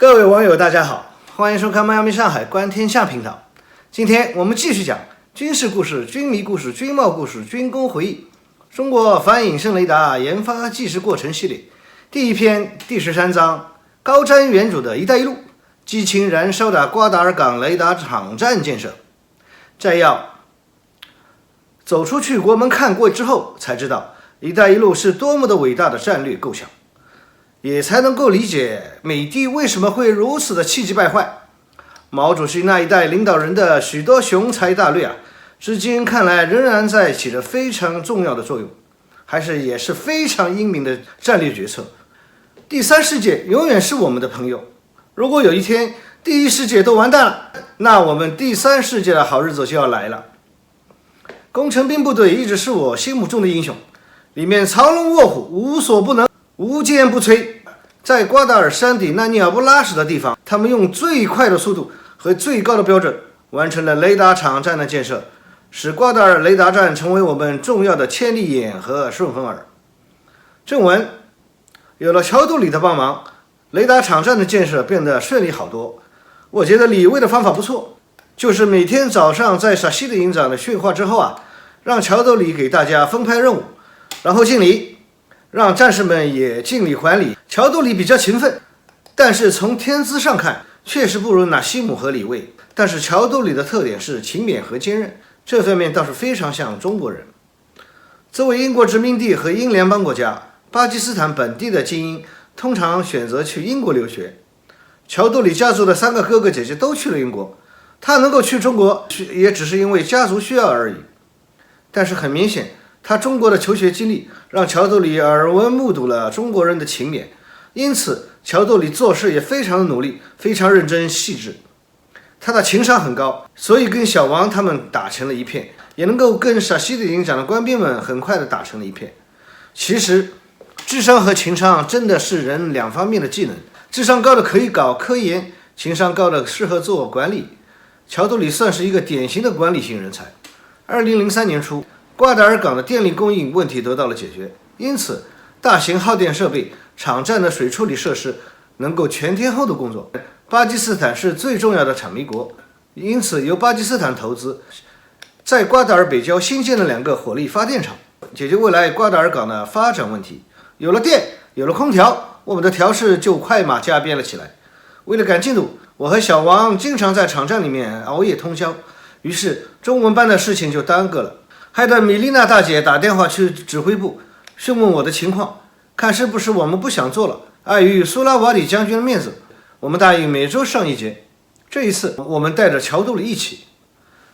各位网友大家好，欢迎收看迈阿密上海观天下频道。今天我们继续讲军事故事、军迷故事、军贸故事、军工回忆，中国反隐身雷达研发技术过程系列第一篇第13章，高瞻远瞩的一带一路，激情燃烧的瓜达尔港雷达场站建设。摘要：走出去国门看过之后，才知道一带一路是多么的伟大的战略构想，也才能够理解美帝为什么会如此的气急败坏。毛主席那一代领导人的许多雄才大略至今看来仍然在起着非常重要的作用，也是非常英明的战略决策。第三世界永远是我们的朋友，如果有一天第一世界都完蛋了，那我们第三世界的好日子就要来了。工程兵部队一直是我心目中的英雄，里面藏龙卧虎，无所不能，无坚不摧。在瓜达尔山底那鸟不拉屎的地方，他们用最快的速度和最高的标准完成了雷达场站的建设，使瓜达尔雷达站成为我们重要的千里眼和顺风耳。正文：有了乔杜里的帮忙，雷达场站的建设变得顺利好多。我觉得李卫的方法不错，就是每天早上在沙西的营长的训话之后让乔杜里给大家分派任务，然后敬礼，让战士们也敬礼还礼。乔杜里比较勤奋，但是从天资上看确实不如纳西姆和李卫，但是乔杜里的特点是勤勉和坚韧，这方面倒是非常像中国人。作为英国殖民地和英联邦国家，巴基斯坦本地的精英通常选择去英国留学。乔杜里家族的3个哥哥姐姐都去了英国，他能够去中国也只是因为家族需要而已。但是很明显，他中国的求学经历让乔杜里耳闻目睹了中国人的勤勉，因此乔杜里做事也非常的努力，非常认真细致。他的情商很高，所以跟小王他们打成了一片，也能够跟沙西的营长的官兵们很快的打成了一片。其实智商和情商真的是人两方面的技能，智商高的可以搞科研，情商高的适合做管理。乔杜里算是一个典型的管理型人才。2003年初，瓜达尔港的电力供应问题得到了解决，因此大型耗电设备、场站的水处理设施能够全天候的工作。巴基斯坦是最重要的产煤国，因此由巴基斯坦投资，在瓜达尔北郊新建了2个火力发电厂，解决未来瓜达尔港的发展问题。有了电，有了空调，我们的调试就快马加鞭了起来。为了赶进度，我和小王经常在场站里面熬夜通宵，于是中文班的事情就耽搁了，害得米丽娜大姐打电话去指挥部询问我的情况，看是不是我们不想做了。碍于苏拉瓦底将军的面子，我们答应每周上一节。这一次我们带着乔杜里一起，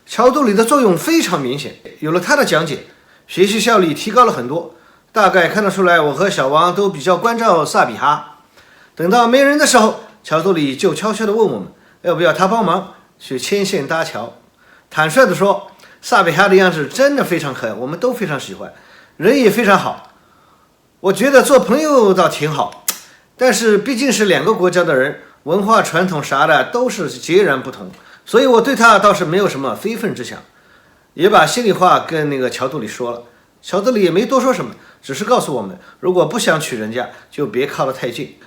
乔杜里的作用非常明显，有了他的讲解，学习效率提高了很多。大概看得出来，我和小王都比较关照萨比哈。等到没人的时候，乔杜里就悄悄地问我们要不要他帮忙去牵线搭桥。坦率地说，萨比哈的样子真的非常可爱，我们都非常喜欢，人也非常好。我觉得做朋友倒挺好，但是毕竟是2个国家的人，文化传统啥的都是截然不同，所以我对他倒是没有什么非分之想，也把心里话跟乔杜里说了。乔杜里也没多说什么，只是告诉我们，如果不想娶人家，就别靠得太近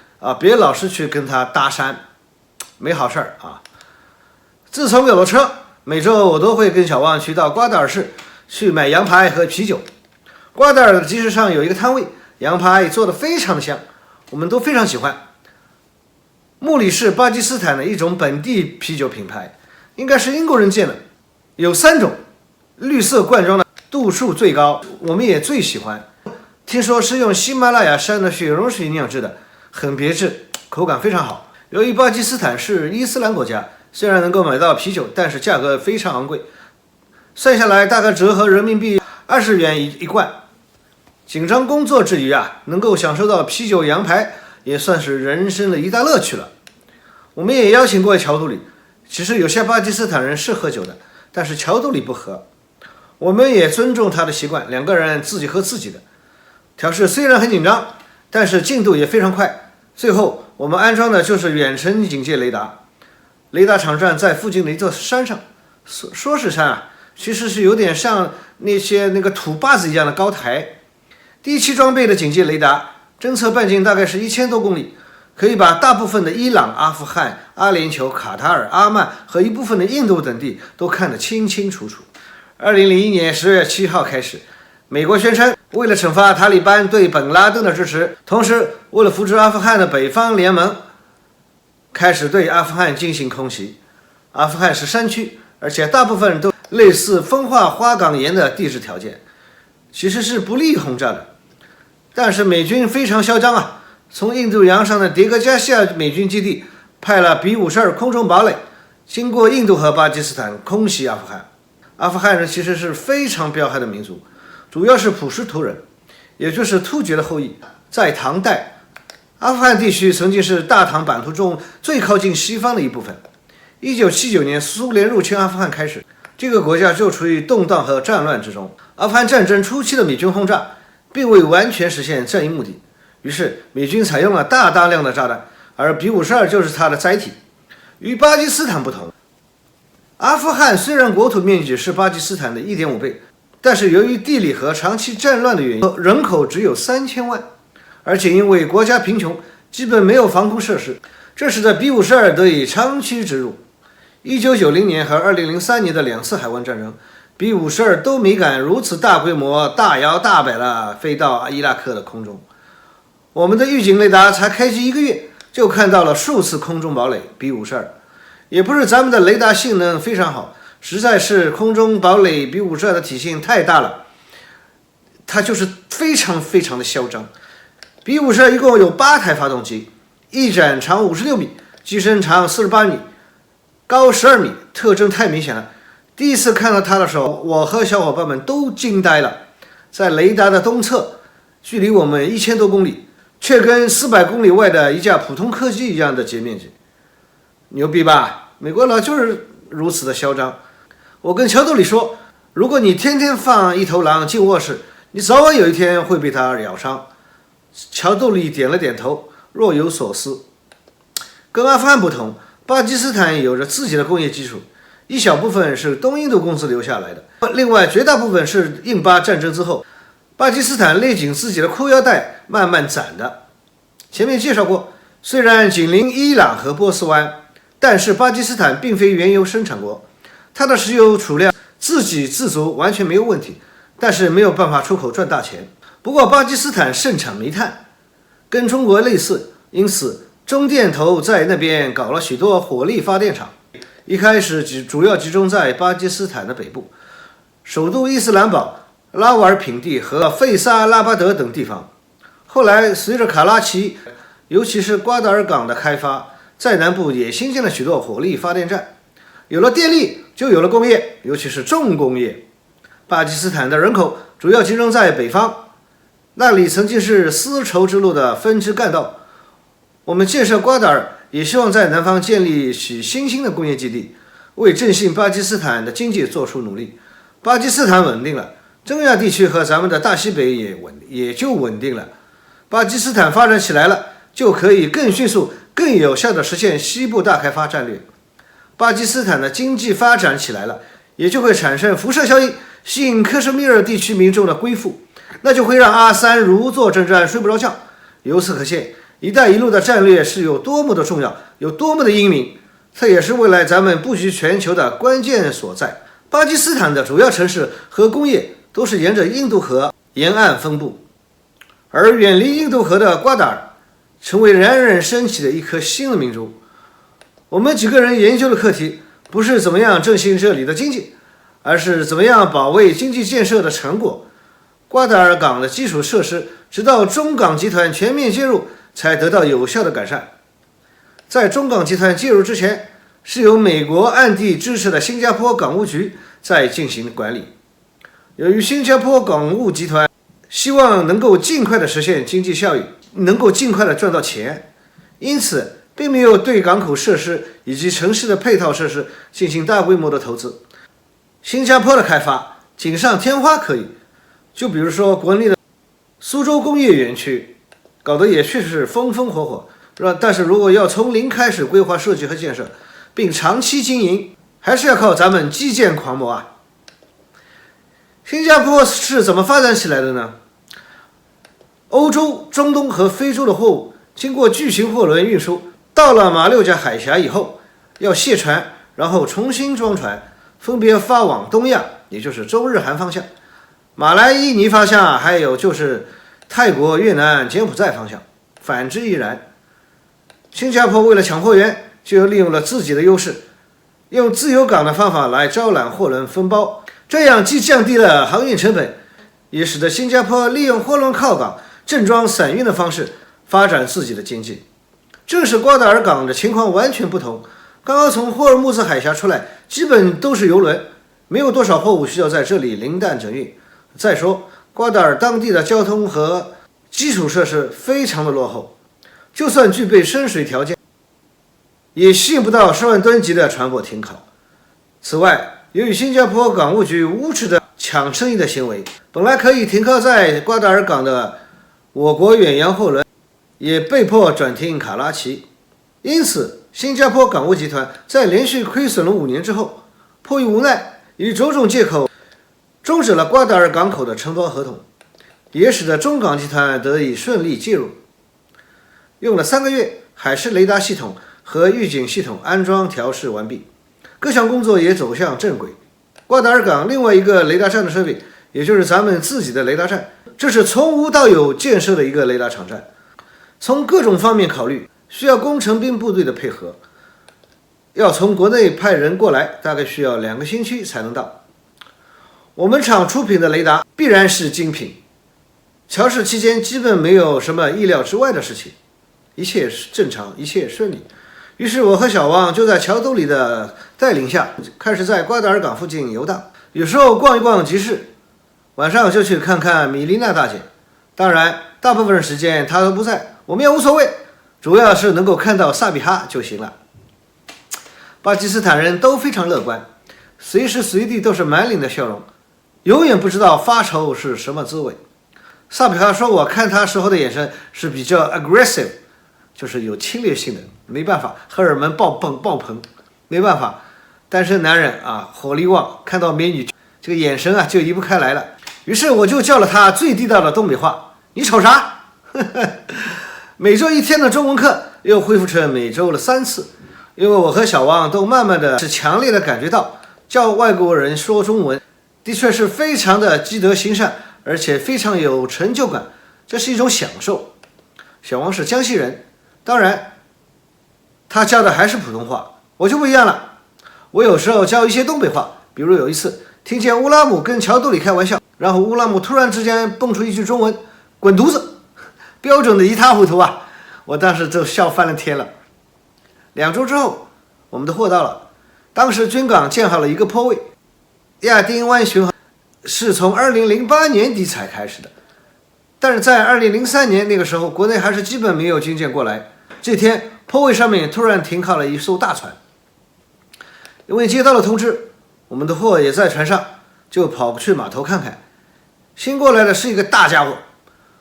别老是去跟他搭讪，没好事儿自从有了车，每周我都会跟小旺去到瓜达尔市去买羊排和啤酒。瓜达尔的集市上有一个摊位，羊排做得非常的香，我们都非常喜欢。穆里是巴基斯坦的一种本地啤酒品牌，应该是英国人建的，有3种，绿色罐装的，度数最高，我们也最喜欢。听说是用喜马拉雅山的雪绒水酿制的，很别致，口感非常好。由于巴基斯坦是伊斯兰国家，虽然能够买到啤酒，但是价格非常昂贵，算下来大概折合人民币20元一罐。紧张工作之余能够享受到啤酒羊排，也算是人生的一大乐趣了。我们也邀请过乔杜里，其实有些巴基斯坦人是喝酒的，但是乔杜里不喝，我们也尊重他的习惯，2个人自己喝自己的。调试虽然很紧张，但是进度也非常快。最后我们安装的就是远程警戒雷达，雷达场站在附近的一座山上，说是山其实是有点像那个土坝子一样的高台。第一期装备的警戒雷达侦测半径大概是1000多公里，可以把大部分的伊朗、阿富汗、阿联酋、卡塔尔、阿曼和一部分的印度等地都看得清清楚楚。2001年10月7号开始，美国宣称为了惩罚塔利班对本拉登的支持，同时为了扶持阿富汗的北方联盟，开始对阿富汗进行空袭。阿富汗是山区，而且大部分都类似风化花岗岩的地质条件，其实是不利轰炸的。但是美军非常嚣张啊，从印度洋上的迭戈加西亚美军基地派了B-52空中堡垒，经过印度和巴基斯坦空袭阿富汗。阿富汗人其实是非常彪悍的民族，主要是普什图人，也就是突厥的后裔。在唐代，阿富汗地区曾经是大唐版图中最靠近西方的一部分。1979年苏联入侵阿富汗开始，这个国家就处于动荡和战乱之中。阿富汗战争初期的美军轰炸并未完全实现战役目的，于是美军采用了大量的炸弹，而B-52就是它的载体。与巴基斯坦不同，阿富汗虽然国土面积是巴基斯坦的 1.5 倍，但是由于地理和长期战乱的原因，人口只有3000万，而且因为国家贫穷，基本没有防空设施，这使得B-52得以长驱直入。1990年和2003年的2次海湾战争，B-52都没敢如此大规模、大摇大摆地飞到伊拉克的空中。我们的预警雷达才开机1个月，就看到了数次空中堡垒 B-52。也不是咱们的雷达性能非常好，实在是空中堡垒 B-52的体型太大了，它就是非常的嚣张。B-52一共有8台发动机，翼展长56米，机身长48米，高12米，特征太明显了。第一次看到它的时候，我和小伙伴们都惊呆了。在雷达的东侧，距离我们1000多公里，却跟400公里外的一架普通客机一样的截面积，牛逼吧？美国佬就是如此的嚣张。我跟乔杜里说，如果你天天放一头狼进卧室，你早晚有一天会被它咬伤。乔杜里点了点头，若有所思。跟阿富汗不同，巴基斯坦有着自己的工业基础，一小部分是东印度公司留下来的，另外绝大部分是印巴战争之后巴基斯坦勒紧自己的裤腰带慢慢攒的。前面介绍过，虽然紧邻伊朗和波斯湾，但是巴基斯坦并非原油生产国，它的石油储量自给自足完全没有问题，但是没有办法出口赚大钱。不过巴基斯坦盛产煤炭，跟中国类似，因此中电投在那边搞了许多火力发电厂。一开始主要集中在巴基斯坦的北部，首都伊斯兰堡、拉瓦尔品地和费萨拉巴德等地方。后来随着卡拉奇，尤其是瓜达尔港的开发，在南部也新建了许多火力发电站。有了电力，就有了工业，尤其是重工业。巴基斯坦的人口主要集中在北方，那里曾经是丝绸之路的分支干道。我们建设瓜达尔，也希望在南方建立起新兴的工业基地，为振兴巴基斯坦的经济做出努力。巴基斯坦稳定了，中亚地区和咱们的大西北也就稳定了。巴基斯坦发展起来了，就可以更迅速、更有效地实现西部大开发战略。巴基斯坦的经济发展起来了，也就会产生辐射效应，吸引克什米尔地区民众的归附，那就会让阿三如坐针毡，睡不着觉。由此可见，一带一路的战略是有多么的重要，有多么的英明，这也是未来咱们布局全球的关键所在。巴基斯坦的主要城市和工业都是沿着印度河沿岸分布，而远离印度河的瓜达尔成为冉冉升起的一颗新的明珠。我们几个人研究的课题不是怎么样振兴这里的经济，而是怎么样保卫经济建设的成果。瓜达尔港的基础设施直到中港集团全面介入才得到有效的改善。在中港集团介入之前，是由美国暗地支持的新加坡港务局在进行管理。由于新加坡港务集团希望能够尽快的实现经济效益，能够尽快的赚到钱，因此并没有对港口设施以及城市的配套设施进行大规模的投资。新加坡的开发锦上添花可以，就比如说国内的苏州工业园区，搞得也确实是风风火火，但是如果要从零开始规划设计和建设，并长期经营，还是要靠咱们基建狂魔啊。新加坡是怎么发展起来的呢？欧洲、中东和非洲的货物经过巨型货轮运输，到了马六甲海峡以后，要卸船，然后重新装船，分别发往东亚，也就是中日韩方向、马来印尼方向，还有就是泰国、越南、柬埔寨方向。反之亦然。新加坡为了抢货源，就利用了自己的优势，用自由港的方法来招揽货轮分包，这样既降低了航运成本，也使得新加坡利用货轮靠港、正装散运的方式发展自己的经济。正是瓜达尔港的情况完全不同，刚刚从霍尔木兹海峡出来，基本都是油轮，没有多少货物需要在这里临淡整运。再说，瓜达尔当地的交通和基础设施非常的落后，就算具备深水条件，也吸引不到10万吨级的船舶停靠。此外，由于新加坡港务局无耻的抢生意的行为，本来可以停靠在瓜达尔港的我国远洋货轮也被迫转停卡拉奇。因此，新加坡港务集团在连续亏损了5年之后，迫于无奈，以种种借口终止了瓜达尔港口的承包合同，也使得中港集团得以顺利介入。用了3个月，海事雷达系统和预警系统安装调试完毕，各项工作也走向正轨。瓜达尔港另外一个雷达站的设备，也就是咱们自己的雷达站，这是从无到有建设的一个雷达场站。从各种方面考虑，需要工程兵部队的配合，要从国内派人过来，大概需要2个星期才能到。我们厂出品的雷达必然是精品，调试期间基本没有什么意料之外的事情，一切正常，一切顺利。于是我和小王就在乔兜里的带领下，开始在瓜达尔港附近游荡，有时候逛一逛集市，晚上就去看看米丽娜大姐。当然，大部分时间她都不在，我们也无所谓，主要是能够看到萨比哈就行了。巴基斯坦人都非常乐观，随时随地都是满脸的笑容，永远不知道发愁是什么滋味。萨比哈说，我看他时候的眼神是比较 aggressive， 就是有侵略性的，没办法，荷尔蒙爆棚，没办法，单身男人啊，火力旺，看到美女这个眼神啊就移不开来了。于是我就叫了他最地道的东北话，你瞅啥？每周1天的中文课又恢复成每周了3次，因为我和小王都慢慢的是强烈的感觉到，叫外国人说中文的确是非常的积德行善，而且非常有成就感，这是一种享受。小王是江西人，当然他教的还是普通话，我就不一样了，我有时候教一些东北话。比如有一次听见乌拉姆跟乔兜里开玩笑，然后乌拉姆突然之间蹦出一句中文，滚犊子，标准的一塌糊涂啊，我当时就笑翻了天了。2周之后，我们的货到了，当时军港建好了一个坡位，亚丁湾巡航是从2008年底才开始的，但是在2003年那个时候，国内还是基本没有军舰过来。这天坡位上面突然停靠了一艘大船，因为接到了通知，我们的货也在船上，就跑去码头看看。新过来的是一个大家伙，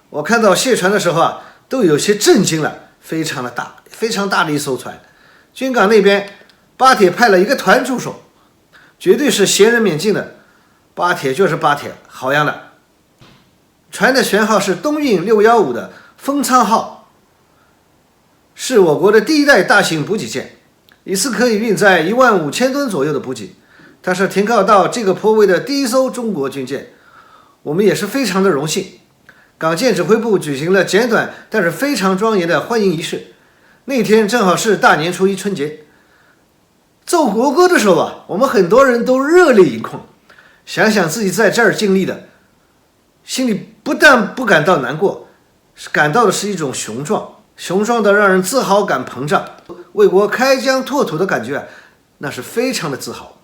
我看到卸船的时候啊，都有些震惊了，非常的大，非常大的一艘船。军港那边巴铁派了一个团驻守，绝对是闲人免进的。巴铁就是巴铁，好样的。船的舷号是东运615的丰仓号，是我国的第1代大型补给舰，一次可以运载15000吨左右的补给。它是停靠到这个坡位的第1艘中国军舰，我们也是非常的荣幸。港舰指挥部举行了简短但是非常庄严的欢迎仪式。那天正好是大年初1春节，奏国歌的时候啊，我们很多人都热泪盈眶。想想自己在这儿经历的，心里不但不感到难过，感到的是一种雄壮的让人自豪感膨胀，为国开疆拓土的感觉啊，那是非常的自豪。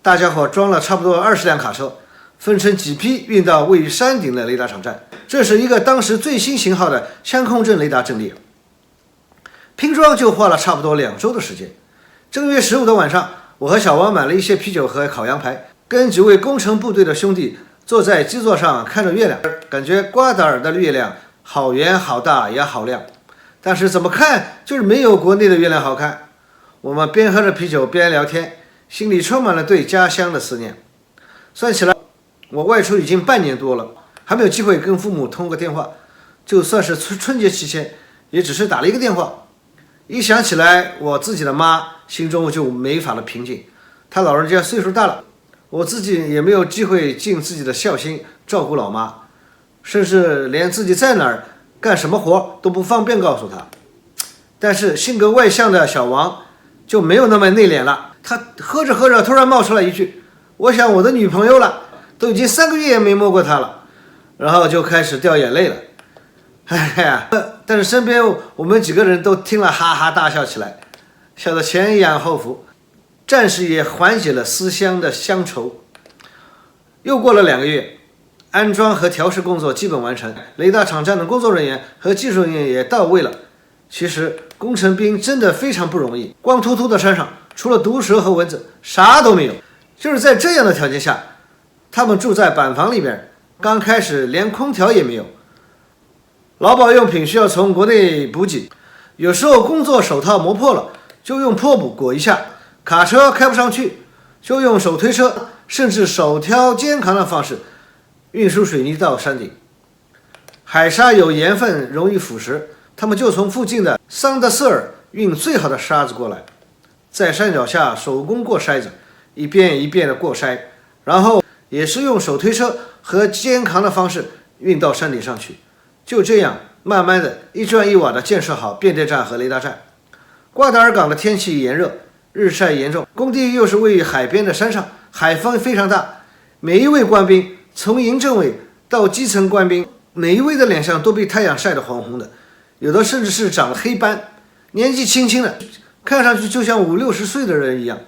大家伙装了差不多20辆卡车，分成几批运到位于山顶的雷达场站。这是一个当时最新型号的相控阵雷达阵列，拼装就花了差不多2周的时间。正月15的晚上，我和小王买了一些啤酒和烤羊排，跟几位工程部队的兄弟坐在基座上看着月亮，感觉瓜达尔的月亮好圆好大也好亮，但是怎么看就是没有国内的月亮好看。我们边喝着啤酒边聊天，心里充满了对家乡的思念。算起来我外出已经半年多了，还没有机会跟父母通个电话，就算是春节期间也只是打了一个电话。一想起来我自己的妈，心中就没法的平静。她老人家岁数大了，我自己也没有机会尽自己的孝心照顾老妈，甚至连自己在哪儿干什么活都不方便告诉她。但是性格外向的小王就没有那么内敛了，他喝着喝着突然冒出来一句：我想我的女朋友了，都已经3个月没摸过她了。然后就开始掉眼泪了。哎呀，但是身边我们几个人都听了哈哈大笑起来，笑得前仰后俯，暂时也缓解了思乡的乡愁。又过了2个月，安装和调试工作基本完成，雷达场站的工作人员和技术人员也到位了。其实工程兵真的非常不容易，光秃秃的山上除了毒蛇和蚊子啥都没有。就是在这样的条件下，他们住在板房里边，刚开始连空调也没有，劳保用品需要从国内补给，有时候工作手套磨破了就用破布裹一下，卡车开不上去就用手推车甚至手挑肩扛的方式运输水泥到山顶。海沙有盐分，容易腐蚀，他们就从附近的桑德瑟尔运最好的沙子过来，在山脚下手工过筛子，一遍一遍的过筛，然后也是用手推车和肩扛的方式运到山顶上去。就这样慢慢的一砖一瓦的建设好变电站和雷达站。瓜达尔港的天气炎热，日晒严重，工地又是位于海边的山上，海风非常大，每一位官兵从营政委到基层官兵，每一位的脸上都被太阳晒得红红的，有的甚至是长了黑斑，年纪轻轻的，看上去就像50-60岁的人一样。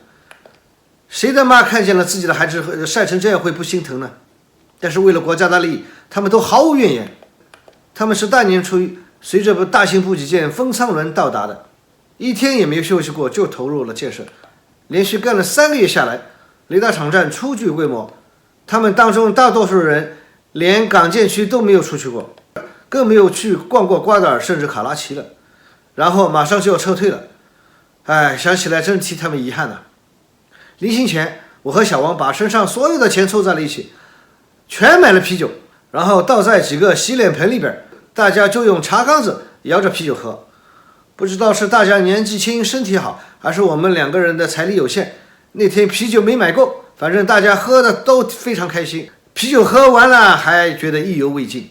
谁的妈看见了自己的孩子晒成这样会不心疼呢？但是为了国家的利益，他们都毫无怨言。他们是大年初一随着大型补给舰风舱轮到达的，一天也没有休息过就投入了建设，连续干了3个月下来，雷达场站初具规模。他们当中大多数人连港建区都没有出去过，更没有去逛过瓜达尔甚至卡拉奇了，然后马上就要撤退了。哎，想起来真替他们遗憾呐。临行前，我和小王把身上所有的钱凑在了一起，全买了啤酒，然后倒在几个洗脸盆里边，大家就用茶缸子摇着啤酒喝。不知道是大家年纪轻身体好，还是我们2个人的财力有限，那天啤酒没买够，反正大家喝的都非常开心，啤酒喝完了还觉得意犹未尽。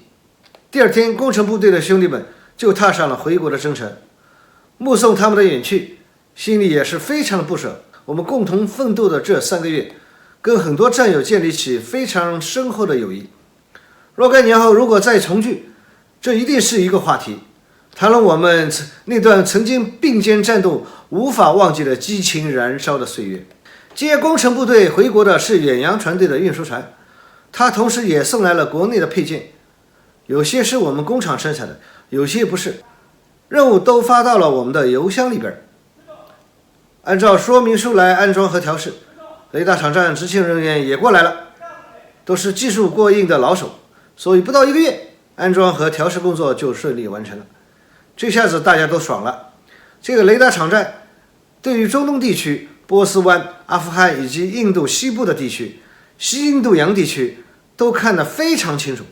第2天，工程部队的兄弟们就踏上了回国的征程。目送他们的远去，心里也是非常的不舍。我们共同奋斗的这3个月，跟很多战友建立起非常深厚的友谊。若干年后如果再重聚，这一定是一个话题，谈论我们那段曾经并肩战斗无法忘记的激情燃烧的岁月。接工程部队回国的是远洋船队的运输船，它同时也送来了国内的配件，有些是我们工厂生产的，有些不是，任务都发到了我们的邮箱里边，按照说明书来安装和调试。雷达场站执勤人员也过来了，都是技术过硬的老手，所以不到1个月，安装和调试工作就顺利完成了。这下子大家都爽了。这个雷达场站对于中东地区、波斯湾、阿富汗以及印度西部的地区、西印度洋地区都看得非常清楚，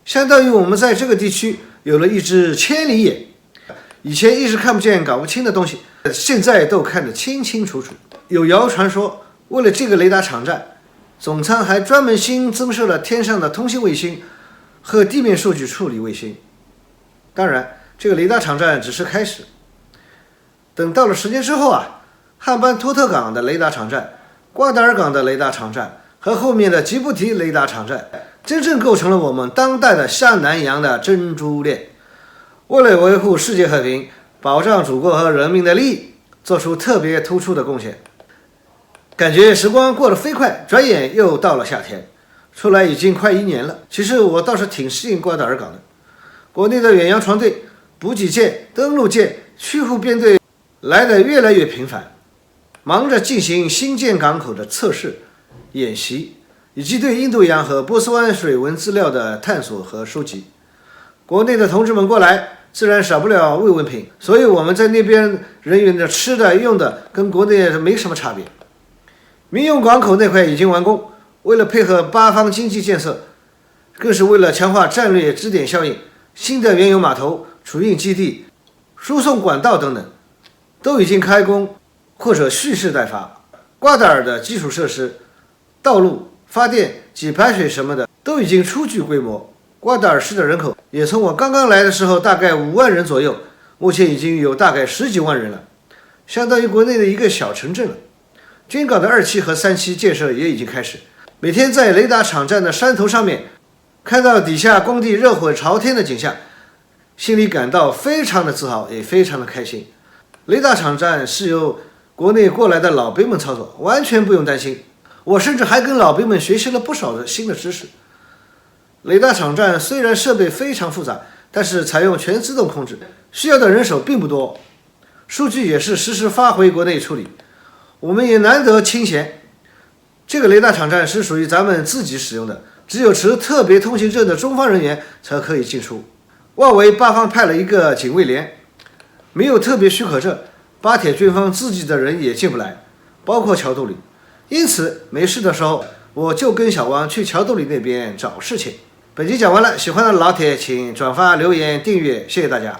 相当于我们在这个地区有了一只千里眼，以前一直看不见搞不清的东西，现在都看得清清楚楚。有谣传说，为了这个雷达场站，总参还专门新增设了天上的通信卫星和地面数据处理卫星。当然，这个雷达场站只是开始，等到了10年之后啊，汉班托特港的雷达场站、瓜达尔港的雷达场站和后面的吉布提雷达场站，真正构成了我们当代的下南洋的珍珠链，为了维护世界和平，保障祖国和人民的利益，做出特别突出的贡献。感觉时光过得飞快，转眼又到了夏天，出来已经快1年了。其实我倒是挺适应瓜达尔港的，国内的远洋船队、补给舰、登陆舰、驱护编队来得越来越频繁，忙着进行新建港口的测试、演习，以及对印度洋和波斯湾水文资料的探索和收集。国内的同志们过来，自然少不了慰问品，所以我们在那边人员的吃的用的跟国内没什么差别。民用港口那块已经完工，为了配合8方经济建设，更是为了强化战略支点效应，新的原油码头、储运基地输送管道等等都已经开工或者蓄势待发。瓜达尔的基础设施、道路、发电及排水什么的都已经初具规模。瓜达尔市的人口也从我刚刚来的时候大概5万人左右，目前已经有大概10几万人了，相当于国内的一个小城镇了。军港的2期和3期建设也已经开始，每天在雷达场站的山头上面看到底下工地热火朝天的景象，心里感到非常的自豪，也非常的开心。雷达场站是由国内过来的老兵们操作，完全不用担心。我甚至还跟老兵们学习了不少的新的知识。雷达场站虽然设备非常复杂，但是采用全自动控制，需要的人手并不多，数据也是实时发回国内处理。我们也难得清闲。这个雷达场站是属于咱们自己使用的，只有持特别通行证的中方人员才可以进出。外围8方派了一个警卫连，没有特别许可证，巴铁军方自己的人也进不来，包括桥洞里。因此没事的时候，我就跟小王去桥洞里那边找事情。本集讲完了，喜欢的老铁请转发、留言、订阅，谢谢大家。